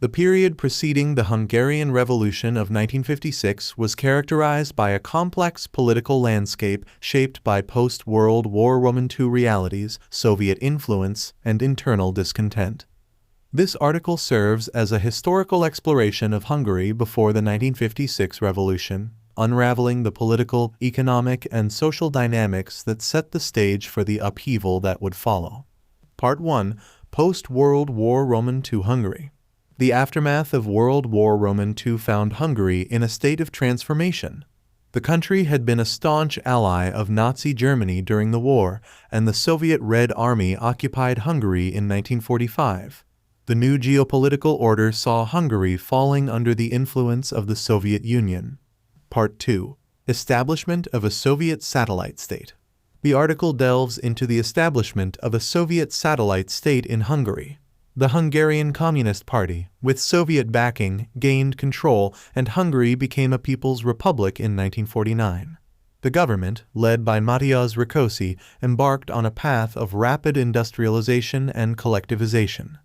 The period preceding the Hungarian Revolution of 1956 was characterized by a complex political landscape shaped by post-World War II realities, Soviet influence, and internal discontent. This article serves as a historical exploration of Hungary before the 1956 revolution, unraveling the political, economic, and social dynamics that set the stage for the upheaval that would follow. Part 1. Post-World War II Hungary. The aftermath of World War II found Hungary in a state of transformation. The country had been a staunch ally of Nazi Germany during the war, and the Soviet Red Army occupied Hungary in 1945. The new geopolitical order saw Hungary falling under the influence of the Soviet Union. Part 2. Establishment of a Soviet satellite state. The article delves into the establishment of a Soviet satellite state in Hungary. The Hungarian Communist Party, with Soviet backing, gained control, and Hungary became a People's Republic in 1949. The government, led by Matyas Rákosi, embarked on a path of rapid industrialization and collectivization.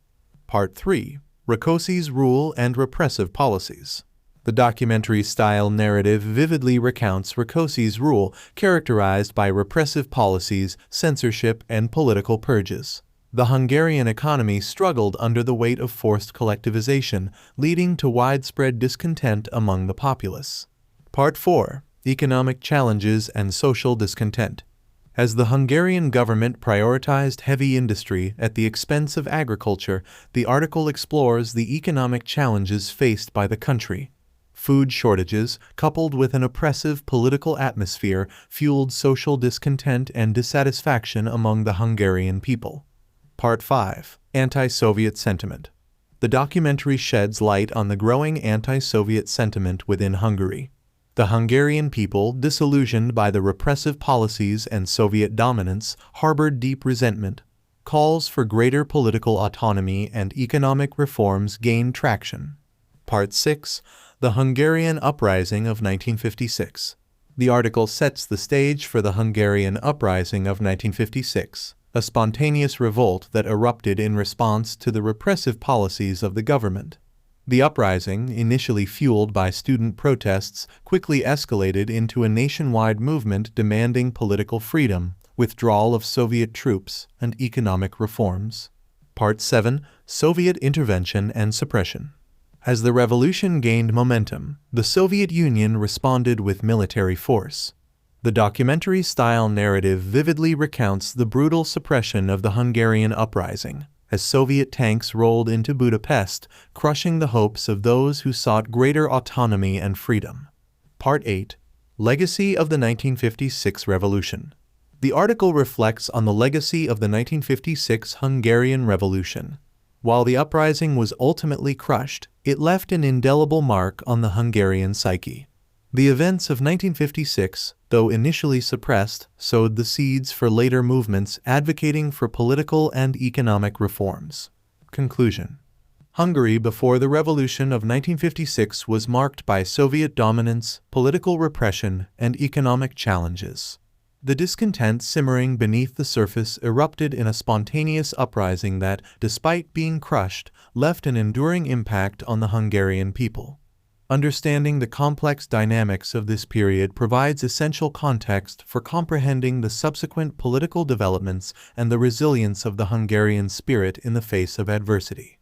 Part 3. Rákosi's Rule and Repressive Policies. The documentary-style narrative vividly recounts Rákosi's rule, characterized by repressive policies, censorship, and political purges. The Hungarian economy struggled under the weight of forced collectivization, leading to widespread discontent among the populace. Part 4. Economic Challenges and Social Discontent. As the Hungarian government prioritized heavy industry at the expense of agriculture, the article explores the economic challenges faced by the country. Food shortages, coupled with an oppressive political atmosphere, fueled social discontent and dissatisfaction among the Hungarian people. Part 5. Anti-Soviet Sentiment. The documentary sheds light on the growing anti-Soviet sentiment within Hungary. The Hungarian people, disillusioned by the repressive policies and Soviet dominance, harbored deep resentment. Calls for greater political autonomy and economic reforms gained traction. Part 6. The Hungarian Uprising of 1956. The article sets the stage for the Hungarian Uprising of 1956. A spontaneous revolt that erupted in response to the repressive policies of the government. The uprising, initially fueled by student protests, quickly escalated into a nationwide movement demanding political freedom, withdrawal of Soviet troops, and economic reforms. Part 7. Soviet Intervention and Suppression. As the revolution gained momentum, the Soviet Union responded with military force. The documentary-style narrative vividly recounts the brutal suppression of the Hungarian uprising, as Soviet tanks rolled into Budapest, crushing the hopes of those who sought greater autonomy and freedom. Part 8. Legacy of the 1956 Revolution. The article reflects on the legacy of the 1956 Hungarian Revolution. While the uprising was ultimately crushed, it left an indelible mark on the Hungarian psyche. The events of 1956, though initially suppressed, sowed the seeds for later movements advocating for political and economic reforms. Conclusion. Hungary before the revolution of 1956 was marked by Soviet dominance, political repression, and economic challenges. The discontent simmering beneath the surface erupted in a spontaneous uprising that, despite being crushed, left an enduring impact on the Hungarian people. Understanding the complex dynamics of this period provides essential context for comprehending the subsequent political developments and the resilience of the Hungarian spirit in the face of adversity.